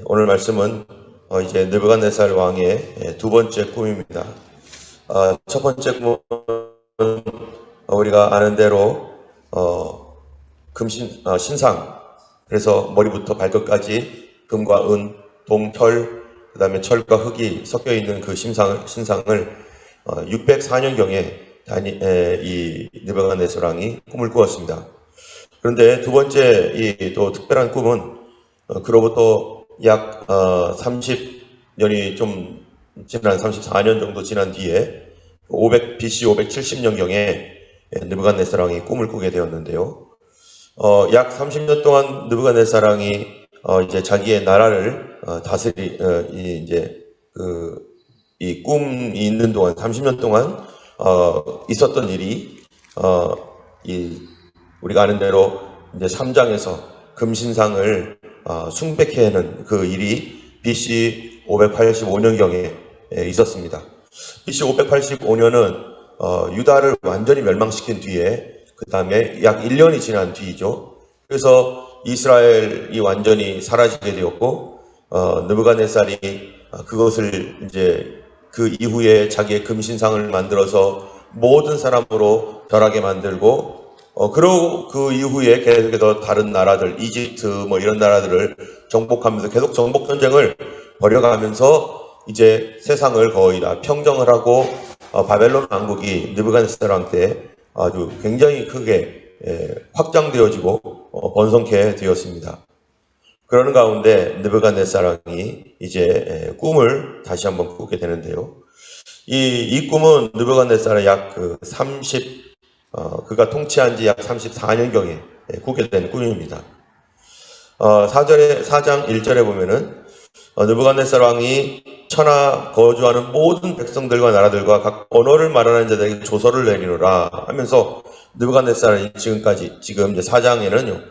오늘 말씀은 이제 느부갓네살 왕의 두 번째 꿈입니다. 첫 번째 꿈은 우리가 아는 대로 신상, 그래서 머리부터 발끝까지 금과 은, 동, 철, 그 다음에 철과 흙이 섞여 있는 그 신상을 604년경에 이 느부갓네살 왕이 꿈을 꾸었습니다. 그런데 두 번째 이 또 특별한 꿈은 그로부터 약 30년이 좀 지난 34년 정도 지난 뒤에 BC 570년경에 느부갓네살 왕이 꿈을 꾸게 되었는데요. 약 30년 동안 느부갓네살 왕이 이제 자기의 나라를 이 꿈이 있는 동안 30년 동안 있었던 일이 우리가 아는 대로 이제 3장에서 금신상을 숭배케 하는 그 일이 BC 585년경에 있었습니다. BC 585년은 유다를 완전히 멸망시킨 뒤에 그 다음에 약 1년이 지난 뒤이죠. 그래서 이스라엘이 완전히 사라지게 되었고 느부갓네살이 그것을 이제 그 이후에 자기의 금신상을 만들어서 모든 사람으로 절하게 만들고 그리고 그 이후에 계속해서 다른 나라들, 이집트 뭐 이런 나라들을 정복하면서 계속 정복 전쟁을 벌여가면서 이제 세상을 거의 다 평정을 하고 바벨론 왕국이 느부갓네살 왕 때 아주 굉장히 크게 확장되어지고 번성케 되었습니다. 그러는 가운데 느부갓네살 왕이 이제 꿈을 다시 한번 꾸게 되는데요. 이 꿈은 느부갓네살의 약 30 그가 통치한 지 약 34년경에 꾸게 된 꿈입니다. 4장 1절에 보면은 느부갓네살 왕이 천하 거주하는 모든 백성들과 나라들과 각 언어를 말하는 자들에게 조서를 내리노라 하면서 느부갓네살은 지금 이제 4장에는요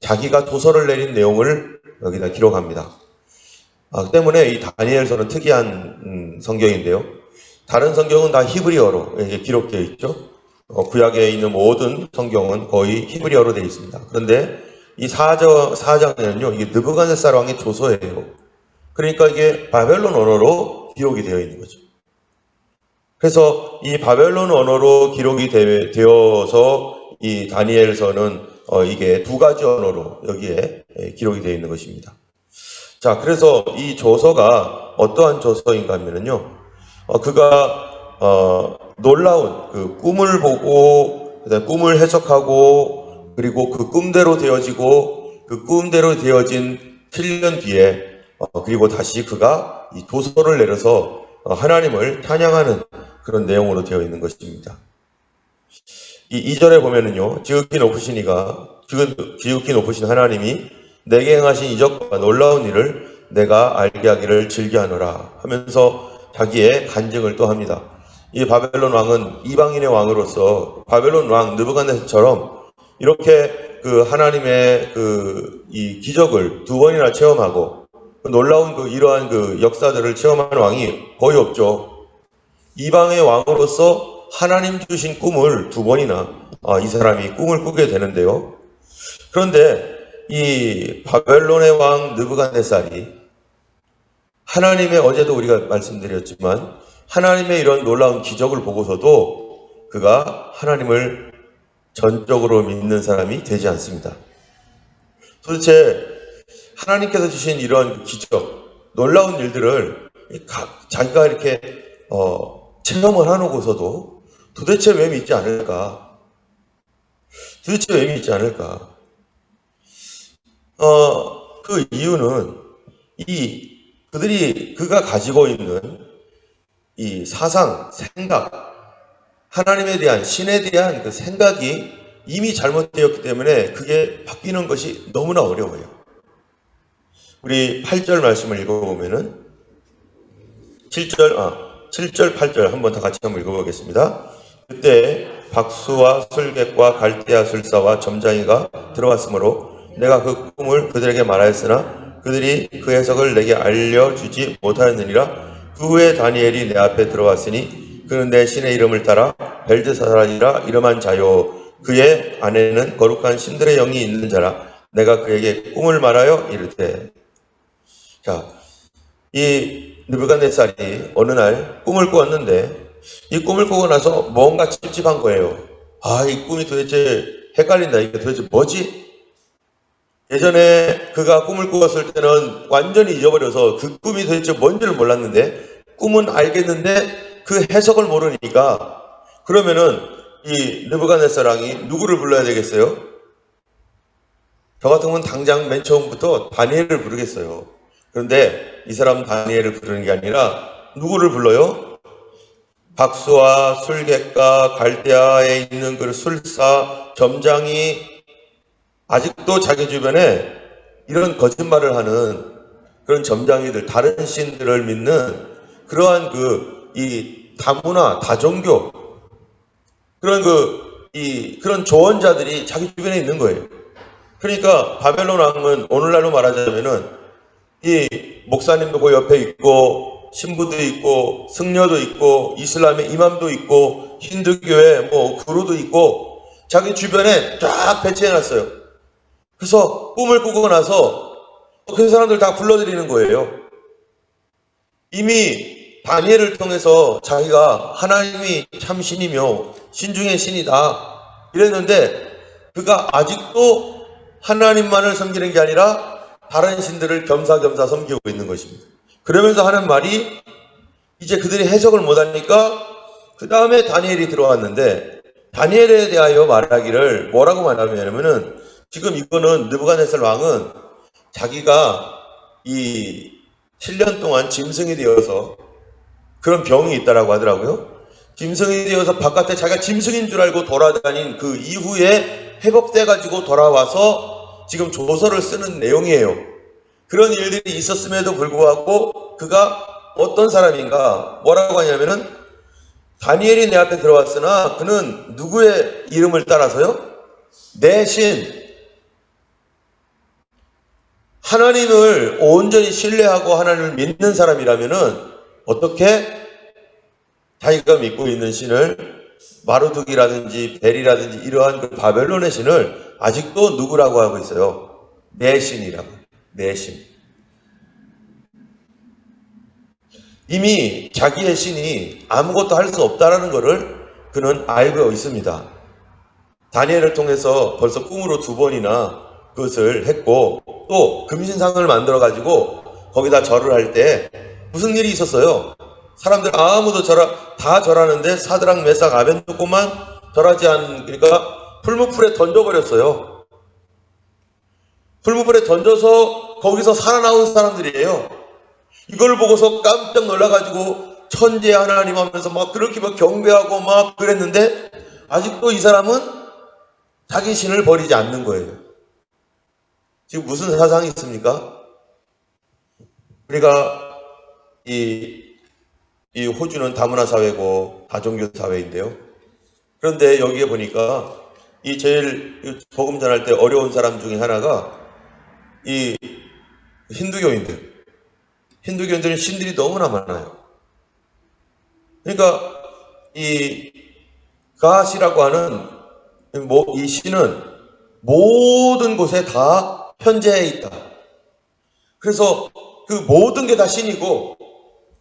자기가 조서를 내린 내용을 여기다 기록합니다. 때문에 이 다니엘서는 특이한 성경인데요. 다른 성경은 다 히브리어로 기록되어 있죠. 구약에 있는 모든 성경은 거의 히브리어로 되어 있습니다. 그런데 이 4장에는요, 이게 느부갓네살 왕의 조서예요. 그러니까 이게 바벨론 언어로 기록이 되어 있는 거죠. 그래서 이 바벨론 언어로 기록이 되어서 이 다니엘서는 이게 두 가지 언어로 여기에 기록이 되어 있는 것입니다. 자, 그래서 이 조서가 어떠한 조서인가 하면요, 그가 놀라운 그 꿈을 보고 꿈을 해석하고 그리고 그 꿈대로 되어지고 그 꿈대로 되어진 7년 뒤에 그리고 다시 그가 이 조서를 내려서 하나님을 찬양하는 그런 내용으로 되어 있는 것입니다. 이 2절에 보면은요, 지극히 높으신 하나님이 내게 행하신 이적과 놀라운 일을 내가 알게 하기를 즐겨하노라 하면서 자기의 간증을 또 합니다. 이 바벨론 왕은 이방인의 왕으로서 바벨론 왕 느부갓네살처럼 이렇게 그 하나님의 이 기적을 두 번이나 체험하고 놀라운 이러한 역사들을 체험하는 왕이 거의 없죠. 이방의 왕으로서 하나님 주신 꿈을 두 번이나 이 사람이 꿈을 꾸게 되는데요. 그런데 이 바벨론의 왕 느부갓네살이 하나님의 어제도 우리가 말씀드렸지만 하나님의 이런 놀라운 기적을 보고서도 그가 하나님을 전적으로 믿는 사람이 되지 않습니다. 도대체 하나님께서 주신 이런 기적, 놀라운 일들을 자기가 이렇게 체험을 해놓고서도 도대체 왜 믿지 않을까? 도대체 왜 믿지 않을까? 그 이유는 그가 가지고 있는 이 사상, 생각, 하나님에 대한, 신에 대한 그 생각이 이미 잘못되었기 때문에 그게 바뀌는 것이 너무나 어려워요. 우리 8절 말씀을 읽어보면은 7절, 8절 한번 다 같이 한번 읽어보겠습니다. 그때 박수와 술객과 갈대아 술사와 점장이가 들어왔으므로 내가 그 꿈을 그들에게 말하였으나 그들이 그 해석을 내게 알려주지 못하였느니라. 그 후에 다니엘이 내 앞에 들어왔으니 그는 내 신의 이름을 따라 벨드사살이라 이름한 자요 그의 안에는 거룩한 신들의 영이 있는 자라. 내가 그에게 꿈을 말하여 이르되. 자, 이 느부갓네살이 어느 날 꿈을 꾸었는데 이 꿈을 꾸고 나서 뭔가 찝찝한 거예요. 아, 이 꿈이 도대체 헷갈린다. 이게 도대체 뭐지? 예전에 그가 꿈을 꾸었을 때는 완전히 잊어버려서 그 꿈이 도대체 뭔지를 몰랐는데 꿈은 알겠는데 그 해석을 모르니까 그러면은 이 느부갓네살 왕이 누구를 불러야 되겠어요? 저 같으면 당장 맨 처음부터 다니엘을 부르겠어요. 그런데 이 사람 다니엘을 부르는 게 아니라 누구를 불러요? 박수와 술객과 갈대아에 있는 그 술사, 점장이 아직도 자기 주변에 이런 거짓말을 하는 그런 점장이들, 다른 신들을 믿는 그러한 이 다문화, 다종교, 그런 조언자들이 자기 주변에 있는 거예요. 그러니까 바벨론 왕은 오늘날로 말하자면은 이 목사님도 그 옆에 있고 신부도 있고 승려도 있고 이슬람의 이맘도 있고 힌두교의 구루도 있고 자기 주변에 쫙 배치해놨어요. 그래서 꿈을 꾸고 나서 그 사람들 다 불러들이는 거예요. 이미 다니엘을 통해서 자기가 하나님이 참 신이며 신중의 신이다 이랬는데 그가 아직도 하나님만을 섬기는 게 아니라 다른 신들을 겸사겸사 섬기고 있는 것입니다. 그러면서 하는 말이 이제 그들이 해석을 못하니까 그 다음에 다니엘이 들어왔는데 다니엘에 대하여 말하기를 뭐라고 말하냐면은 지금 이거는 느부갓네살 왕은 자기가 이 7년 동안 짐승이 되어서 그런 병이 있다라고 하더라고요. 짐승이 되어서 바깥에 자기가 짐승인 줄 알고 돌아다닌 그 이후에 회복돼가지고 돌아와서 지금 조서를 쓰는 내용이에요. 그런 일들이 있었음에도 불구하고 그가 어떤 사람인가 뭐라고 하냐면은 다니엘이 내 앞에 들어왔으나 그는 누구의 이름을 따라서요? 내 신 하나님을 온전히 신뢰하고 하나님을 믿는 사람이라면은 어떻게 자기가 믿고 있는 신을 마르둑이라든지 벨이라든지 이러한 그 바벨론의 신을 아직도 누구라고 하고 있어요? 내 신이라고. 내 신. 이미 자기의 신이 아무것도 할 수 없다라는 것을 그는 알고 있습니다. 다니엘을 통해서 벌써 꿈으로 2번이나 그것을 했고 또 금신상을 만들어 가지고 거기다 절을 할 때 무슨 일이 있었어요? 사람들 아무도 다 절하는데 사드락 메삭 아벤노고만 절하지 않으니까 풀무불에 던져버렸어요. 풀무불에 던져서 거기서 살아나온 사람들이에요. 이걸 보고서 깜짝 놀라가지고 천재 하나님 하면서 막 그렇게 막 경배하고 막 그랬는데 아직도 이 사람은 자기 신을 버리지 않는 거예요. 지금 무슨 사상이 있습니까? 우리가 이 호주는 다문화 사회고 다종교 사회인데요. 그런데 여기에 보니까 이 제일 복음 전할 때 어려운 사람 중에 하나가 이 힌두교인들은 신들이 너무나 많아요. 그러니까 이 가시라고 하는 이 신은 모든 곳에 다 현재해 있다. 그래서 그 모든 게 다 신이고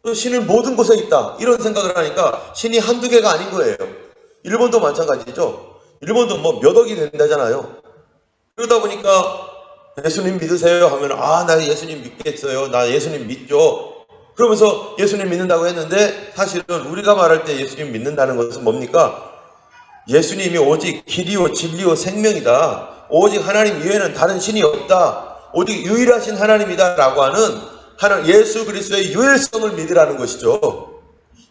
또 신은 모든 곳에 있다. 이런 생각을 하니까 신이 한두 개가 아닌 거예요. 일본도 마찬가지죠. 일본도 몇 억이 된다잖아요. 그러다 보니까 예수님 믿으세요 하면 나 예수님 믿겠어요. 나 예수님 믿죠. 그러면서 예수님 믿는다고 했는데 사실은 우리가 말할 때 예수님 믿는다는 것은 뭡니까? 예수님이 오직 길이요 진리요 생명이다. 오직 하나님 이외에는 다른 신이 없다. 오직 유일하신 하나님이다 라고 하는 예수 그리스도의 유일성을 믿으라는 것이죠.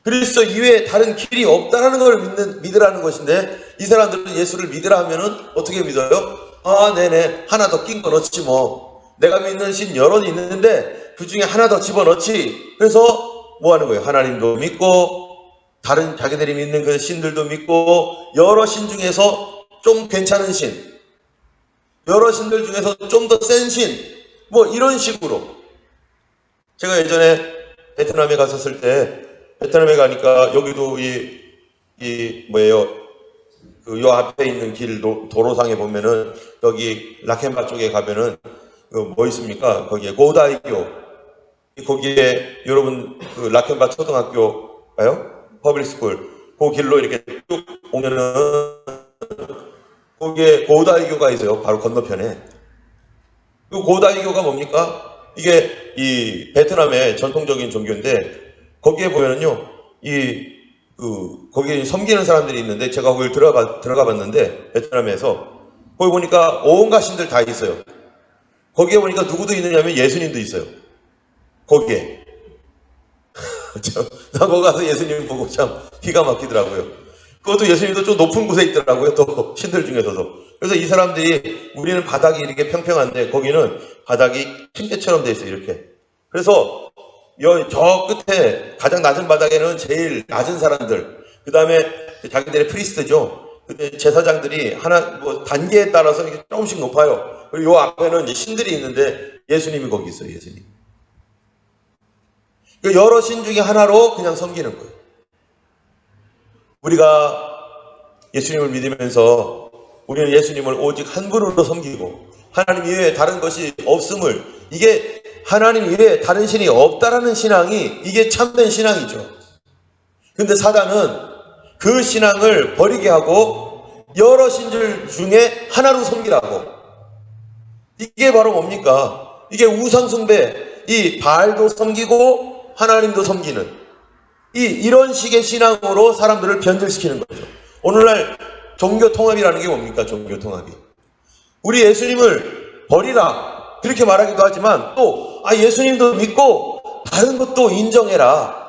그리스도 이외에 다른 길이 없다라는 걸 믿으라는 것인데 이 사람들은 예수를 믿으라 하면은 어떻게 믿어요? 네네 하나 더 낀 거 넣지 뭐. 내가 믿는 신 여럿이 있는데 그 중에 하나 더 집어넣지. 그래서 뭐 하는 거예요? 하나님도 믿고 다른 자기들이 믿는 그 신들도 믿고 여러 신 중에서 좀 괜찮은 신, 여러 신들 중에서 좀 더 센 신, 이런 식으로. 제가 예전에 베트남에 갔었을 때 베트남에 가니까 여기도 요 앞에 있는 길 도로상에 보면은 여기 라켄바 쪽에 가면은 뭐 있습니까? 거기에 고다이교 거기에 여러분 그 라켄바 초등학교가요? 퍼블릭스쿨 그 길로 이렇게 쭉 오면은 거기에 고다이교가 있어요. 바로 건너편에. 그 고다이교가 뭡니까? 이게 이 베트남의 전통적인 종교인데 거기에 보면은요, 거기에 섬기는 사람들이 있는데 제가 거기 들어가 봤는데 베트남에서 거기 보니까 온갖 신들 다 있어요. 거기에 보니까 누구도 있느냐면 예수님도 있어요. 거기에. 나 거기 가서 예수님 보고 참 기가 막히더라고요. 그것도 예수님도 좀 높은 곳에 있더라고요. 또 신들 중에서도. 그래서 이 사람들이 우리는 바닥이 이렇게 평평한데 거기는 바닥이 침대처럼 돼 있어요. 이렇게. 그래서 저 끝에 가장 낮은 바닥에는 제일 낮은 사람들, 그 다음에 자기들의 프리스트죠. 제사장들이 단계에 따라서 이렇게 조금씩 높아요. 그리고 요 앞에는 이제 신들이 있는데 예수님이 거기 있어요. 예수님. 여러 신 중에 하나로 그냥 섬기는 거예요. 우리가 예수님을 믿으면서 우리는 예수님을 오직 한 분으로 섬기고 하나님 이외에 다른 것이 없음을, 이게 하나님 이외에 다른 신이 없다라는 신앙이 이게 참된 신앙이죠. 근데 사단은 그 신앙을 버리게 하고 여러 신들 중에 하나로 섬기라고. 이게 바로 뭡니까? 이게 우상숭배, 이 바알도 섬기고 하나님도 섬기는 이런 식의 신앙으로 사람들을 변질시키는 거죠. 오늘날 종교통합이라는 게 뭡니까? 종교통합이. 우리 예수님을 버리라 그렇게 말하기도 하지만 또 예수님도 믿고 다른 것도 인정해라.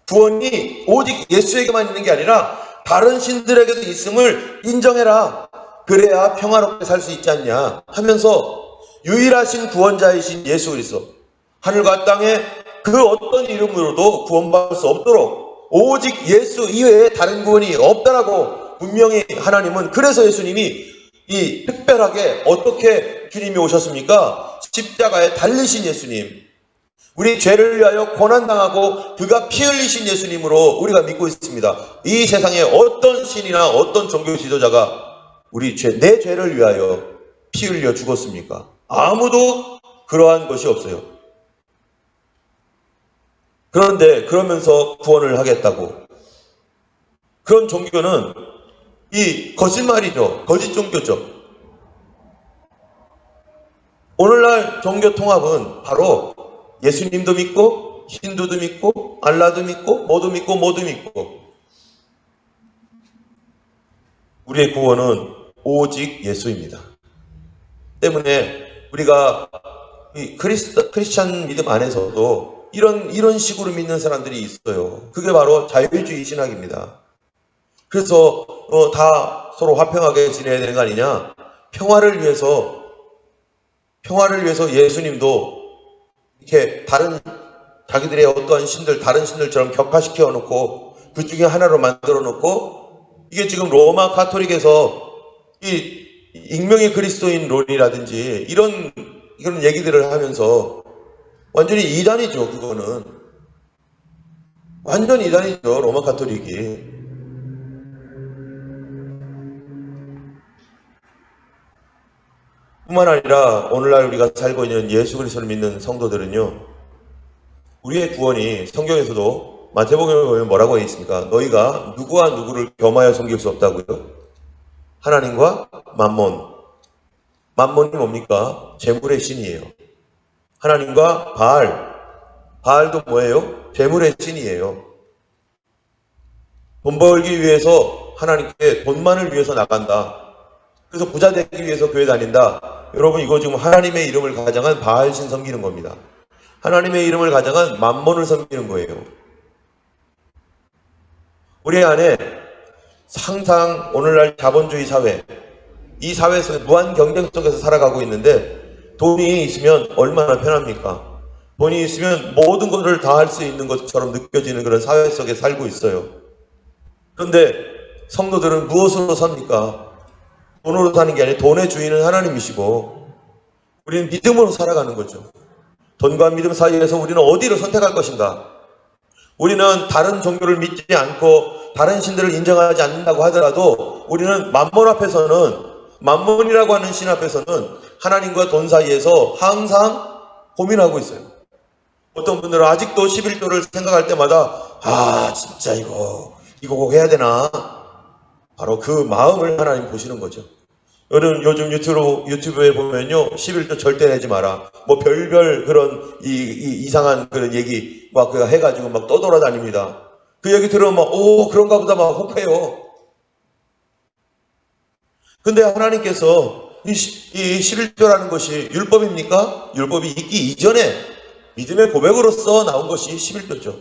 구원이 오직 예수에게만 있는 게 아니라 다른 신들에게도 있음을 인정해라. 그래야 평화롭게 살 수 있지 않냐 하면서 유일하신 구원자이신 예수 그리스도, 하늘과 땅에 그 어떤 이름으로도 구원받을 수 없도록 오직 예수 이외에 다른 구원이 없다라고 분명히 하나님은, 그래서 예수님이 이 특별하게 어떻게 주님이 오셨습니까? 십자가에 달리신 예수님, 우리 죄를 위하여 고난당하고 그가 피 흘리신 예수님으로 우리가 믿고 있습니다. 이 세상에 어떤 신이나 어떤 종교 지도자가 내 죄를 위하여 피 흘려 죽었습니까? 아무도 그러한 것이 없어요. 그런데 그러면서 구원을 하겠다고. 그런 종교는 이 거짓말이죠. 거짓 종교죠. 오늘날 종교 통합은 바로 예수님도 믿고 힌두도 믿고 알라도 믿고 모두 믿고 우리의 구원은 오직 예수입니다. 때문에 우리가 이 크리스찬 믿음 안에서도 이런 식으로 믿는 사람들이 있어요. 그게 바로 자유주의 신학입니다. 그래서 다 서로 화평하게 지내야 되는 거 아니냐? 평화를 위해서 예수님도 이렇게 자기들의 어떠한 신들, 다른 신들처럼 격화시켜 놓고 그 중에 하나로 만들어 놓고, 이게 지금 로마 카톨릭에서 이 익명의 그리스도인 론이라든지 이런 얘기들을 하면서 완전히 이단이죠. 그거는 완전 이단이죠. 로마 카톨릭이. 뿐만 아니라 오늘날 우리가 살고 있는 예수 그리스도를 믿는 성도들은요, 우리의 구원이 성경에서도 마태복음에 보면 뭐라고 되어 있습니까? 너희가 누구와 누구를 겸하여 섬길 수 없다고요? 하나님과 만몬. 만몬이 뭡니까? 재물의 신이에요. 하나님과 바알도 뭐예요? 재물의 신이에요. 돈 벌기 위해서 하나님께 돈만을 위해서 나간다. 그래서 부자 되기 위해서 교회 다닌다. 여러분, 이거 지금 하나님의 이름을 가장한 바알신 섬기는 겁니다. 하나님의 이름을 가장한 만몬을 섬기는 거예요. 우리 안에 항상 오늘날 자본주의 사회, 이 사회 속에 무한 경쟁 속에서 살아가고 있는데, 돈이 있으면 얼마나 편합니까? 돈이 있으면 모든 것을 다 할 수 있는 것처럼 느껴지는 그런 사회 속에 살고 있어요. 그런데 성도들은 무엇으로 삽니까? 돈으로 사는 게 아니라 돈의 주인은 하나님이시고 우리는 믿음으로 살아가는 거죠. 돈과 믿음 사이에서 우리는 어디를 선택할 것인가? 우리는 다른 종교를 믿지 않고 다른 신들을 인정하지 않는다고 하더라도 우리는 만몬이라고 하는 신 앞에서는 하나님과 돈 사이에서 항상 고민하고 있어요. 어떤 분들은 아직도 11조를 생각할 때마다 진짜 이거 꼭 해야 되나? 바로 그 마음을 하나님 보시는 거죠. 여러분 요즘 유튜브에 보면요, 11조 절대 내지 마라, 뭐 별별 그런 이상한 그런 얘기 막 해가지고 막 떠돌아다닙니다. 그 얘기 들으면 막 그런가 보다 막 혹해요. 근데 하나님께서 이 11조라는 것이 율법입니까? 율법이 있기 이전에 믿음의 고백으로서 나온 것이 11조죠.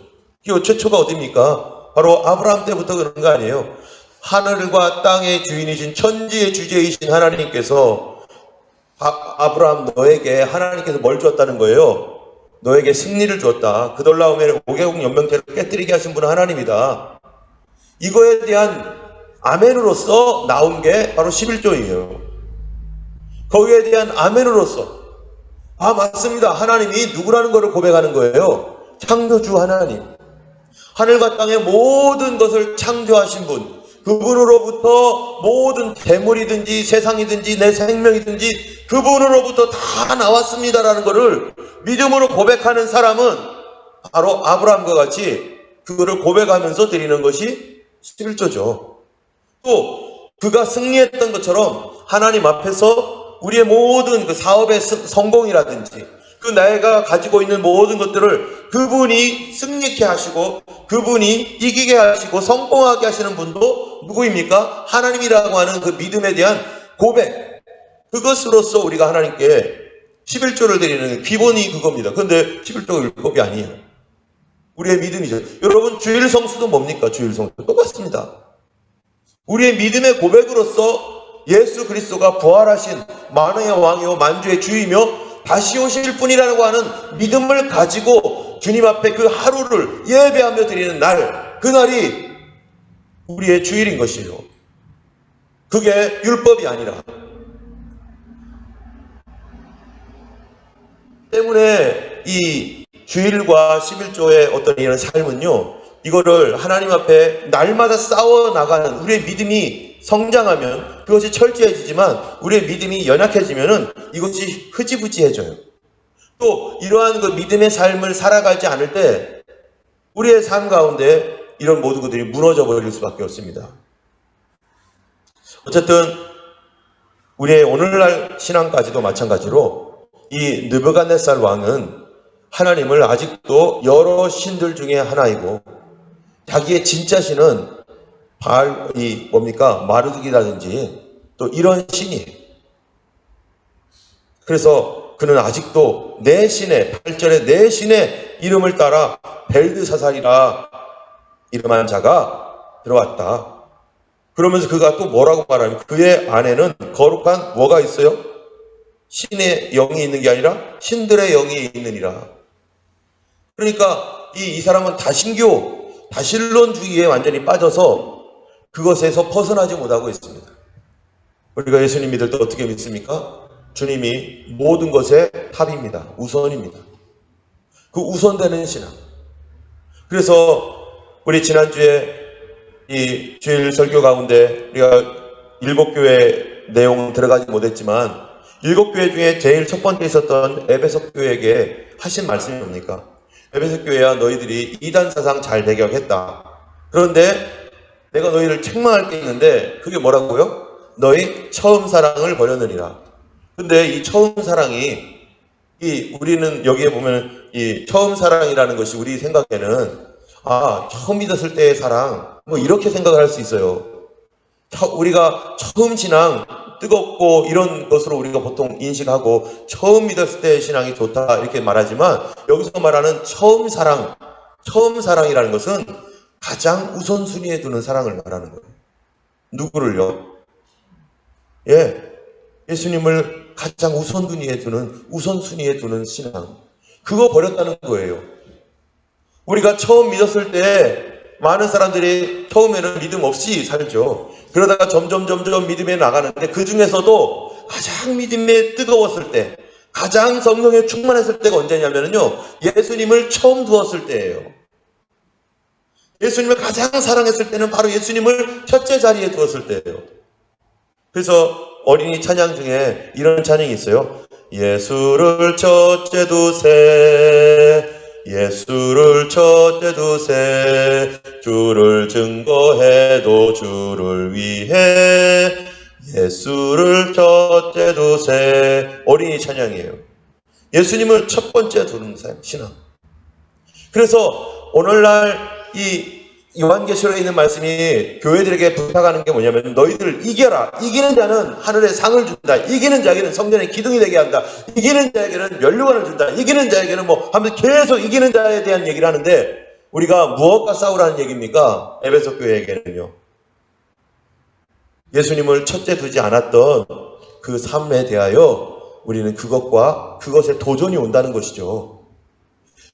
이 최초가 어디입니까? 바로 아브라함 때부터 그런 거 아니에요. 하늘과 땅의 주인이신 천지의 주제이신 하나님께서 아브라함 너에게 하나님께서 뭘 주었다는 거예요? 너에게 승리를 주었다. 그돌라오멜 5개국 연맹체를 깨뜨리게 하신 분은 하나님이다. 이거에 대한 아멘으로서 나온 게 바로 11조예요. 거기에 대한 아멘으로서 맞습니다. 하나님이 누구라는 것을 고백하는 거예요. 창조주 하나님. 하늘과 땅의 모든 것을 창조하신 분. 그분으로부터 모든 재물이든지 세상이든지 내 생명이든지 그분으로부터 다 나왔습니다라는 것을 믿음으로 고백하는 사람은 바로 아브라함과 같이 그거를 고백하면서 드리는 것이 11조죠. 또 그가 승리했던 것처럼 하나님 앞에서 우리의 모든 그 사업의 성공이라든지 그 내가 가지고 있는 모든 것들을 그분이 승리케 하시고 그분이 이기게 하시고 성공하게 하시는 분도 누구입니까? 하나님이라고 하는 그 믿음에 대한 고백, 그것으로서 우리가 하나님께 11조를 드리는 기본이 그겁니다. 그런데 11조가 율법이 아니에요. 우리의 믿음이죠. 여러분 주일 성수도 뭡니까? 주일 성수 똑같습니다. 우리의 믿음의 고백으로서 예수 그리스도가 부활하신 만왕의 왕이요 만주의 주이며 다시 오실 분이라고 하는 믿음을 가지고 주님 앞에 그 하루를 예배하며 드리는 날, 그날이 우리의 주일인 것이에요. 그게 율법이 아니라. 때문에 이 주일과 11조의 어떤 이런 삶은요, 이거를 하나님 앞에 날마다 싸워나가는 우리의 믿음이 성장하면 그것이 철저해지지만 우리의 믿음이 연약해지면은 이것이 흐지부지해져요. 또 이러한 그 믿음의 삶을 살아가지 않을 때 우리의 삶 가운데 이런 모든 것들이 무너져 버릴 수밖에 없습니다. 어쨌든 우리의 오늘날 신앙까지도 마찬가지로 이 느부갓네살 왕은 하나님을 아직도 여러 신들 중에 하나이고 자기의 진짜 신은 마르둑이라든지 또 이런 신이에요. 그래서 그는 아직도 내 신의 8절에 내 신의 이름을 따라 벨드사살이라 이름한 자가 들어왔다. 그러면서 그가 또 뭐라고 말하냐면 그의 안에는 거룩한 뭐가 있어요? 신의 영이 있는 게 아니라 신들의 영이 있느니라. 그러니까 이 사람은 다신론주의에 완전히 빠져서 그것에서 벗어나지 못하고 있습니다. 우리가 예수님 믿을 때 어떻게 믿습니까? 주님이 모든 것의 탑입니다. 우선입니다. 그 우선되는 신앙. 그래서 우리 지난주에 이 주일 설교 가운데 우리가 7교회 내용 들어가지 못했지만 7교회 중에 제일 첫 번째 있었던 에베소 교회에게 하신 말씀이 뭡니까? 에베소 교회야 너희들이 이단 사상 잘 배격했다. 그런데 내가 너희를 책망할 게 있는데 그게 뭐라고요? 너희 처음 사랑을 버렸느니라. 근데 이 처음 사랑이 우리는 여기에 보면 이 처음 사랑이라는 것이 우리 생각에는 처음 믿었을 때의 사랑 뭐 이렇게 생각을 할 수 있어요. 우리가 처음 신앙 뜨겁고 이런 것으로 우리가 보통 인식하고 처음 믿었을 때의 신앙이 좋다 이렇게 말하지만 여기서 말하는 처음 사랑이라는 것은 가장 우선순위에 두는 사랑을 말하는 거예요. 누구를요? 예수님을 가장 우선순위에 두는 신앙. 그거 버렸다는 거예요. 우리가 처음 믿었을 때 많은 사람들이 처음에는 믿음 없이 살죠. 그러다가 점점 믿음에 나가는데 그 중에서도 가장 믿음에 뜨거웠을 때, 가장 성령에 충만했을 때가 언제냐면요, 예수님을 처음 두었을 때예요. 예수님을 가장 사랑했을 때는 바로 예수님을 첫째 자리에 두었을 때예요. 그래서 어린이 찬양 중에 이런 찬양이 있어요. 예수를 첫째 두세, 예수를 첫째 두세. 주를 증거해도 주를 위해 예수를 첫째 두세. 어린이 찬양이에요. 예수님을 첫 번째 두는 신앙. 그래서 오늘날 이 요한계시록에 있는 말씀이 교회들에게 부탁하는 게 뭐냐면, 너희들 이겨라. 이기는 자는 하늘에 상을 준다. 이기는 자에게는 성전의 기둥이 되게 한다. 이기는 자에게는 면류관을 준다. 이기는 자에게는 하면서 계속 이기는 자에 대한 얘기를 하는데, 우리가 무엇과 싸우라는 얘기입니까? 에베소 교회에게는요. 예수님을 첫째 두지 않았던 그 삶에 대하여 우리는 그것에 도전이 온다는 것이죠.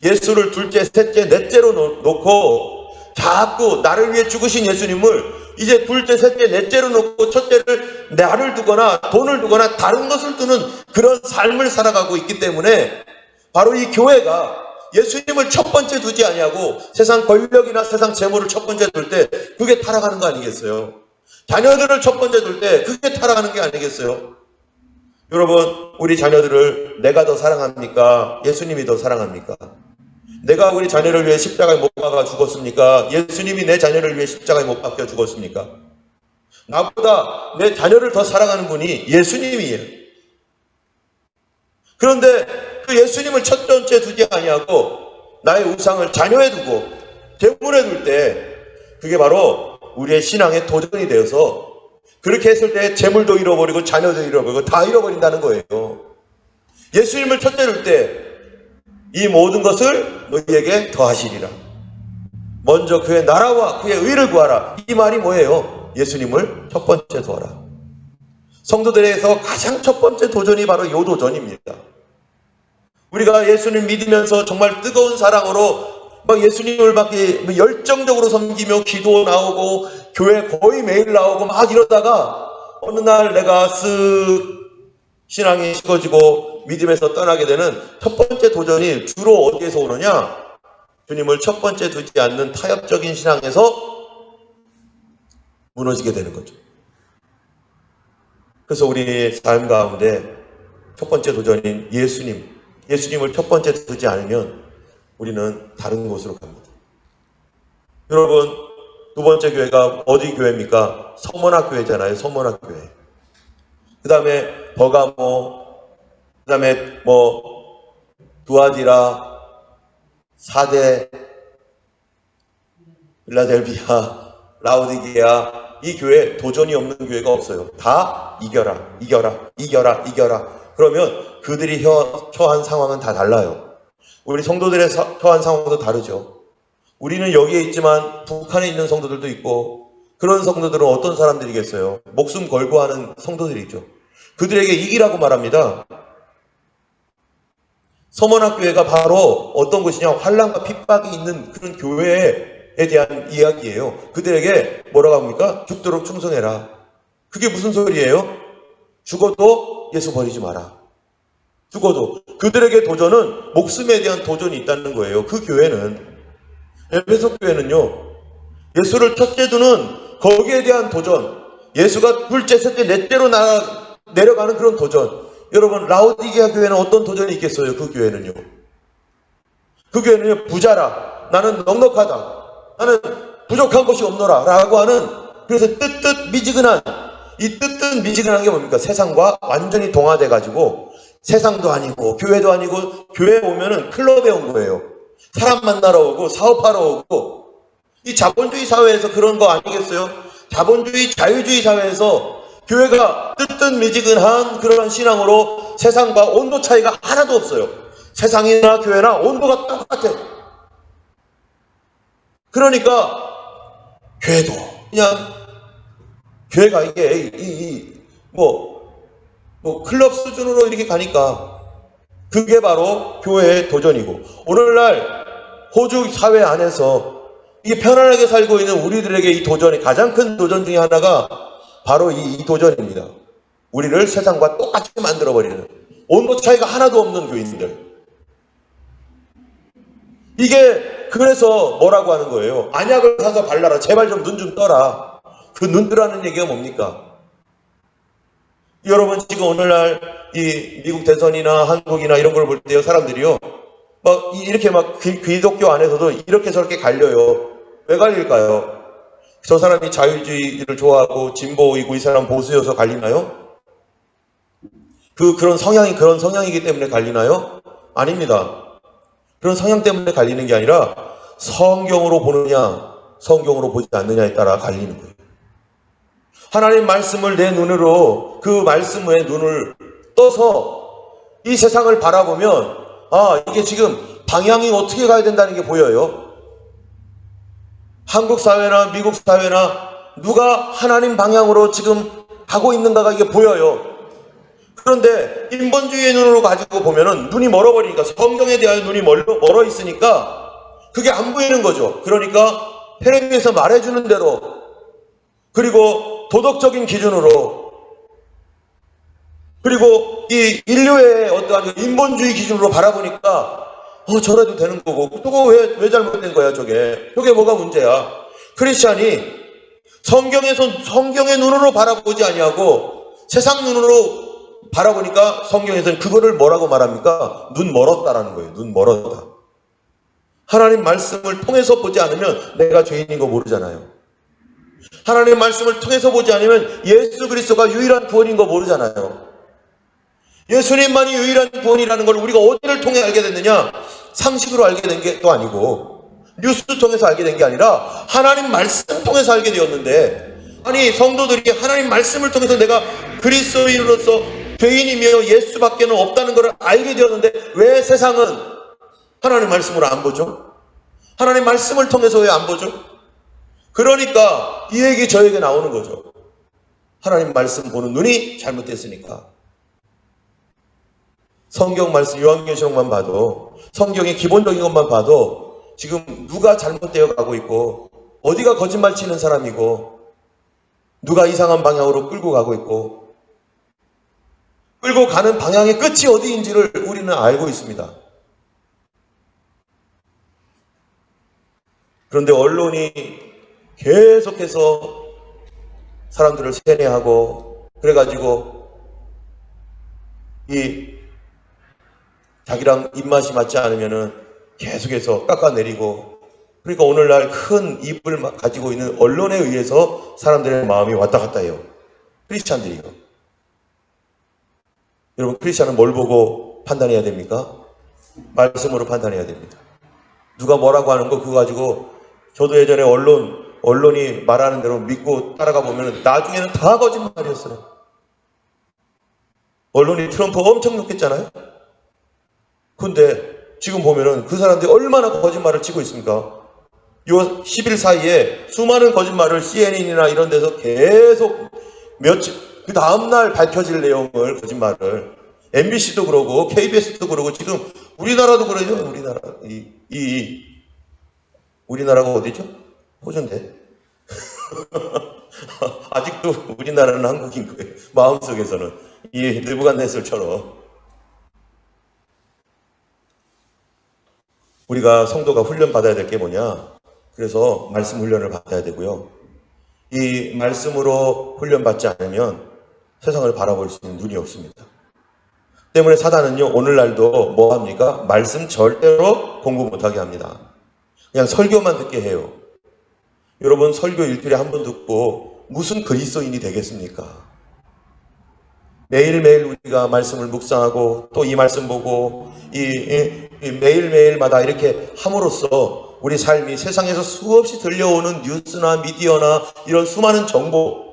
예수를 둘째, 셋째, 넷째로 놓고 자꾸 나를 위해 죽으신 예수님을 이제 둘째, 셋째, 넷째로 놓고 첫째를 나를 두거나 돈을 두거나 다른 것을 두는 그런 삶을 살아가고 있기 때문에 바로 이 교회가 예수님을 첫 번째 두지 아니하고 세상 권력이나 세상 재물을 첫 번째 둘 때 그게 타락하는 거 아니겠어요? 자녀들을 첫 번째 둘 때 그게 타락하는 게 아니겠어요? 여러분, 우리 자녀들을 내가 더 사랑합니까? 예수님이 더 사랑합니까? 내가 우리 자녀를 위해 십자가에 못 박아 죽었습니까? 예수님이 내 자녀를 위해 십자가에 못 박혀 죽었습니까? 나보다 내 자녀를 더 사랑하는 분이 예수님이에요. 그런데 그 예수님을 첫 번째 두지 아니하고 나의 우상을 자녀에 두고 재물에 둘 때 그게 바로 우리의 신앙의 도전이 되어서, 그렇게 했을 때 재물도 잃어버리고 자녀도 잃어버리고 다 잃어버린다는 거예요. 예수님을 첫째 둘 때 이 모든 것을 너희에게 더하시리라. 먼저 그의 나라와 그의 의를 구하라. 이 말이 뭐예요? 예수님을 첫 번째 두어라. 성도들에게서 가장 첫 번째 도전이 바로 이 도전입니다. 우리가 예수님 믿으면서 정말 뜨거운 사랑으로 막 예수님을 막 열정적으로 섬기며 기도 나오고 교회 거의 매일 나오고 막 이러다가 어느 날 내가 쓱 신앙이 식어지고 믿음에서 떠나게 되는 첫 번째 도전이 주로 어디에서 오느냐? 주님을 첫 번째 두지 않는 타협적인 신앙에서 무너지게 되는 거죠. 그래서 우리 삶 가운데 첫 번째 도전인 예수님을 첫 번째 두지 않으면 우리는 다른 곳으로 갑니다. 여러분, 두 번째 교회가 어디 교회입니까? 서머나 교회잖아요. 서머나 교회. 그 다음에 버가모, 그 다음에 두아디라, 사대, 필라델비아, 라우디게아, 이 교회 도전이 없는 교회가 없어요. 다 이겨라, 이겨라, 이겨라, 이겨라. 그러면 그들이 처한 상황은 다 달라요. 우리 성도들의 처한 상황도 다르죠. 우리는 여기에 있지만 북한에 있는 성도들도 있고, 그런 성도들은 어떤 사람들이겠어요? 목숨 걸고 하는 성도들이죠. 그들에게 이기라고 말합니다. 서머나교회가 바로 어떤 곳이냐? 환난과 핍박이 있는 그런 교회에 대한 이야기예요. 그들에게 뭐라고 합니까? 죽도록 충성해라. 그게 무슨 소리예요? 죽어도 예수 버리지 마라. 죽어도. 그들에게 도전은 목숨에 대한 도전이 있다는 거예요. 그 교회는, 에베소 교회는요, 예수를 첫째 두는 거기에 대한 도전, 예수가 둘째, 셋째, 넷째로 내려가는 그런 도전. 여러분, 라우디게아 교회는 어떤 도전이 있겠어요? 그 교회는요. 그 교회는요, 부자라, 나는 넉넉하다, 나는 부족한 것이 없노라 라고 하는, 그래서 뜨뜻미지근한, 이 뜨뜻미지근한 게 뭡니까? 세상과 완전히 동화돼가지고 세상도 아니고 교회도 아니고, 교회에 오면은 클럽에 온 거예요. 사람 만나러 오고 사업하러 오고. 이 자본주의 사회에서 그런 거 아니겠어요? 자본주의 자유주의 사회에서 교회가 뜨뜻미지근한 그런 신앙으로 세상과 온도 차이가 하나도 없어요. 세상이나 교회나 온도가 똑같아. 그러니까 교회도 그냥, 교회가 이게 클럽 수준으로 이렇게 가니까 그게 바로 교회의 도전이고, 오늘날 호주 사회 안에서 이게 편안하게 살고 있는 우리들에게 이 도전이, 가장 큰 도전 중에 하나가 바로 이 도전입니다. 우리를 세상과 똑같이 만들어버리는, 온도 차이가 하나도 없는 교인들. 이게 그래서 뭐라고 하는 거예요? 안약을 사서 발라라. 제발 좀 눈 좀 떠라. 그 눈 뜨라는 얘기가 뭡니까? 여러분, 지금 오늘날 이 미국 대선이나 한국이나 이런 걸 볼 때요, 사람들이요, 막 이렇게 막 기독교 안에서도 이렇게 저렇게 갈려요. 왜 갈릴까요? 저 사람이 자유주의를 좋아하고 진보이고 이 사람 보수여서 갈리나요? 그런 성향이기 때문에 갈리나요? 아닙니다. 그런 성향 때문에 갈리는 게 아니라 성경으로 보느냐, 성경으로 보지 않느냐에 따라 갈리는 거예요. 하나님 말씀을 내 눈으로 그 말씀에 눈을 떠서 이 세상을 바라보면 이게 지금 방향이 어떻게 가야 된다는 게 보여요. 한국 사회나 미국 사회나 누가 하나님 방향으로 지금 가고 있는가가 이게 보여요. 그런데 인본주의의 눈으로 가지고 보면은 눈이 멀어버리니까 성경에 대한 눈이 멀어 있으니까 그게 안 보이는 거죠. 그러니까 텔레비에서 말해주는 대로 그리고 도덕적인 기준으로 그리고 이 인류의 어떠한 인본주의 기준으로 바라보니까 저래도 되는 거고 또 왜 잘못된 거야 저게 뭐가 문제야. 크리스찬이 성경의 눈으로 바라보지 아니하고 세상 눈으로 바라보니까 성경에서는 그거를 뭐라고 말합니까? 눈 멀었다라는 거예요. 눈 멀었다. 하나님 말씀을 통해서 보지 않으면 내가 죄인인 거 모르잖아요. 하나님 말씀을 통해서 보지 않으면 예수 그리스도가 유일한 구원인 거 모르잖아요. 예수님만이 유일한 구원이라는 걸 우리가 어디를 통해 알게 됐느냐? 상식으로 알게 된 게 또 아니고 뉴스 통해서 알게 된 게 아니라 하나님 말씀 통해서 알게 되었는데 아니 성도들이 하나님 말씀을 통해서 내가 그리스도인으로서 죄인이며 예수밖에는 없다는 걸 알게 되었는데 왜 세상은 하나님 말씀으로 안 보죠? 하나님 말씀을 통해서 왜 안 보죠? 그러니까 이 얘기 저에게 나오는 거죠. 하나님 말씀 보는 눈이 잘못됐으니까. 성경 말씀 요한계시록만 봐도 성경의 기본적인 것만 봐도 지금 누가 잘못되어 가고 있고 어디가 거짓말 치는 사람이고 누가 이상한 방향으로 끌고 가고 있고 끌고 가는 방향의 끝이 어디인지를 우리는 알고 있습니다. 그런데 언론이 계속해서 사람들을 세뇌하고 그래가지고 자기랑 입맛이 맞지 않으면은 계속해서 깎아내리고 그러니까 오늘날 큰 입을 가지고 있는 언론에 의해서 사람들의 마음이 왔다 갔다 해요. 크리스찬들이요. 여러분 크리스찬은 뭘 보고 판단해야 됩니까? 말씀으로 판단해야 됩니다. 누가 뭐라고 하는 거 그거 가지고 저도 예전에 언론이 말하는 대로 믿고 따라가 보면 나중에는 다 거짓말이었어요. 언론이 트럼프 엄청 욕했잖아요. 근데 지금 보면은 그 사람들이 얼마나 거짓말을 치고 있습니까? 요 10일 사이에 수많은 거짓말을 CNN이나 이런 데서 계속 그 다음날 밝혀질 내용을 거짓말을 MBC도 그러고 KBS도 그러고 지금 우리나라도 그래요. 우리나라가 어디죠? 호주인데. 아직도 우리나라는 한국인 거예요. 마음속에서는. 이 느부갓네살처럼. 우리가 성도가 훈련받아야 될 게 뭐냐? 그래서 말씀 훈련을 받아야 되고요. 이 말씀으로 훈련받지 않으면 세상을 바라볼 수 있는 눈이 없습니다. 때문에 사단은요, 오늘날도 뭐 합니까? 말씀 절대로 공부 못하게 합니다. 그냥 설교만 듣게 해요. 여러분 설교 일주일에 한 번 듣고 무슨 그리스도인이 되겠습니까? 매일매일 우리가 말씀을 묵상하고 또 이 말씀 보고 매일매일마다 이렇게 함으로써 우리 삶이 세상에서 수없이 들려오는 뉴스나 미디어나 이런 수많은 정보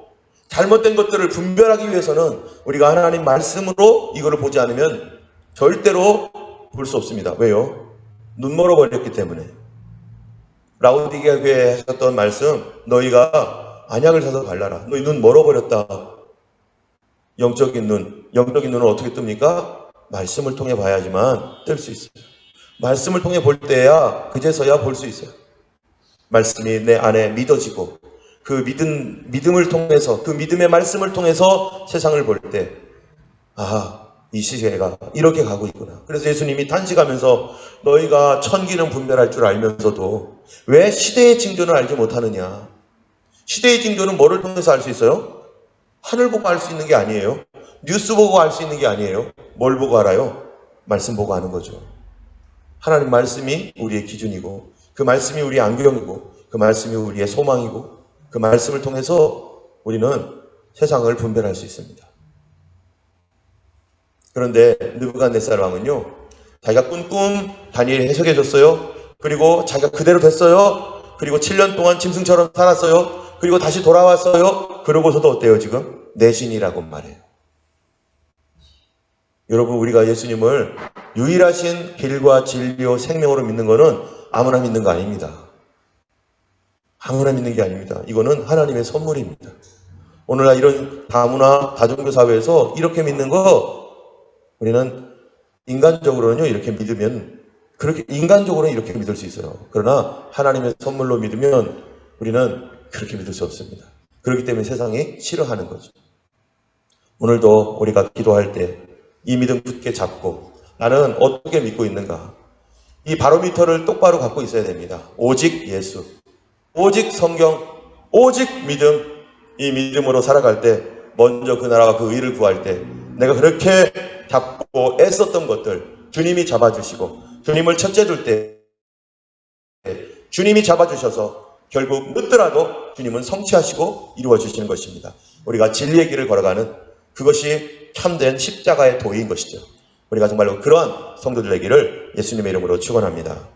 잘못된 것들을 분별하기 위해서는 우리가 하나님 말씀으로 이거를 보지 않으면 절대로 볼 수 없습니다. 왜요? 눈 멀어버렸기 때문에. 라오디게아 교회에 하셨던 말씀, 너희가 안약을 사서 발라라. 너희 눈 멀어버렸다. 영적인 눈은 어떻게 뜹니까? 말씀을 통해 봐야지만 뜰 수 있어요. 말씀을 통해 볼 때야 그제서야 볼 수 있어요. 말씀이 내 안에 믿어지고 그 믿음을 통해서 그 믿음의 말씀을 통해서 세상을 볼 때 이 시대가 이렇게 가고 있구나. 그래서 예수님이 탄식하면서 너희가 천기는 분별할 줄 알면서도 왜 시대의 징조는 알지 못하느냐. 시대의 징조는 뭐를 통해서 알 수 있어요? 하늘 보고 알 수 있는 게 아니에요. 뉴스 보고 알 수 있는 게 아니에요. 뭘 보고 알아요? 말씀 보고 아는 거죠. 하나님 말씀이 우리의 기준이고 그 말씀이 우리의 안경이고 그 말씀이 우리의 소망이고 그 말씀을 통해서 우리는 세상을 분별할 수 있습니다. 그런데 느부갓네살 왕은요, 자기가 꾼 꿈 다니엘이 해석해 줬어요. 그리고 자기가 그대로 됐어요. 그리고 7년 동안 짐승처럼 살았어요. 그리고 다시 돌아왔어요. 그러고서도 어때요 지금? 내신이라고 말해요. 여러분, 우리가 예수님을 유일하신 길과 진리요 생명으로 믿는 것은 아무나 믿는 거 아닙니다. 아무나 믿는 게 아닙니다. 이거는 하나님의 선물입니다. 오늘날 이런 다문화 다종교 사회에서 이렇게 믿는 거, 우리는 인간적으로는요 이렇게 믿으면, 그렇게 인간적으로는 이렇게 믿을 수 있어요. 그러나 하나님의 선물로 믿으면 우리는 그렇게 믿을 수 없습니다. 그렇기 때문에 세상이 싫어하는 거죠. 오늘도 우리가 기도할 때 이 믿음 굳게 잡고 나는 어떻게 믿고 있는가, 이 바로미터를 똑바로 갖고 있어야 됩니다. 오직 예수, 오직 성경, 오직 믿음. 이 믿음으로 살아갈 때, 먼저 그 나라와 그 의를 구할 때 내가 그렇게 잡고 애썼던 것들 주님이 잡아주시고, 주님을 첫째 둘 때 주님이 잡아주셔서 결국 늦더라도 주님은 성취하시고 이루어주시는 것입니다. 우리가 진리의 길을 걸어가는, 그것이 참된 십자가의 도의인 것이죠. 우리가 정말로 그러한 성도들 되기를 예수님의 이름으로 축원합니다.